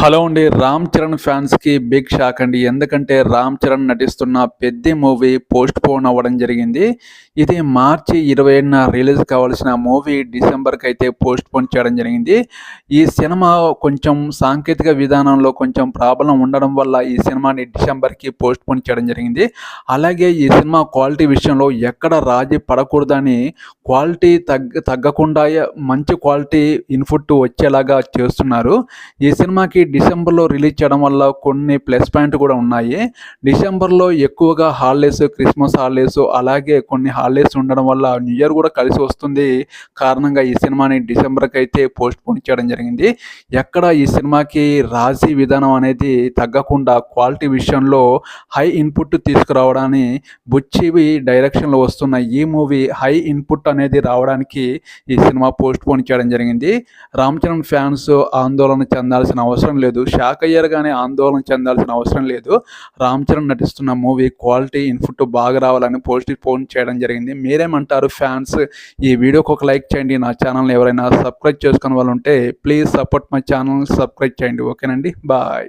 Hello అండి. 'రామ్ చరణ్' ఫ్యాన్స్‌కి big shock అండి. ఎందుకంటే 'రామ్ చరణ్' నటిస్తున్న 'పెద్ది' మూవీ పోస్ట్‌పోన్ అవ్వడం జరిగింది. ఇది మార్చి 27న రిలీజ్ కావాల్సిన మూవీ డిసెంబర్‌కి అయితే పోస్ట్‌పోన్ చేయడం జరిగింది. ఈ సినిమా కొంచెం సాంకేతిక విధానంలో కొంచెం ప్రాబ్లమ్ ఉండడం వల్ల ఈ సినిమాని డిసెంబర్‌కి పోస్ట్‌పోన్ చేయడం జరిగింది. అలాగే ఈ సినిమా క్వాలిటీ విషయంలో ఎక్కడ రాజీ పడకూడదని క్వాలిటీ తగ్గకుండా మంచి క్వాలిటీ ఇన్‌పుట్ వచ్చేలాగా చేస్తున్నారు. ఈ సినిమాకి డిసెంబర్‌లో రిలీజ్ చేయడం వల్ల కొన్ని ప్లస్ పాయింట్ కూడా ఉన్నాయి. డిసెంబర్‌లో ఎక్కువగా హాలిడేస్, క్రిస్మస్ హాలిడేస్ అలాగే కొన్ని హాలిడేస్ ఉండడం వల్ల న్యూ ఇయర్ కూడా కలిసి వస్తుంది. కారణంగా ఈ సినిమాని డిసెంబర్‌కి అయితే పోస్ట్‌పోన్ చేయడం జరిగింది. ఎక్కడ ఈ సినిమాకి రాజీ విధానం అనేది తగ్గకుండా క్వాలిటీ విషయంలో హై ఇన్పుట్ తీసుకురావడాన్ని బుచ్చివి డైరెక్షన్‌లో వస్తున్న ఈ మూవీ హై ఇన్పుట్ అనేది రావడానికి ఈ సినిమా పోస్ట్‌పోన్ చేయడం జరిగింది. రామ్ చరణ్ ఫ్యాన్స్ ఆందోళన చెందాల్సిన అవసరం లేదు. షాక్ అయ్యారు గానీ ఆందోళన చెందాల్సిన అవసరం లేదు. రామ్ చరణ్ నటిస్తున్న మూవీ క్వాలిటీ ఇన్పుట్ బాగా రావాలని పోస్ట్‌పోన్ చేయడం జరిగింది. మీరేమంటారు ఫ్యాన్స్? ఈ వీడియోకి ఒక లైక్ చేయండి. నా ఛానల్‌ని ఎవరైనా సబ్స్క్రైబ్ చేసుకునే వాళ్ళు ఉంటే please support my channel, subscribe చేయండి. ఓకేనండి. బాయ్.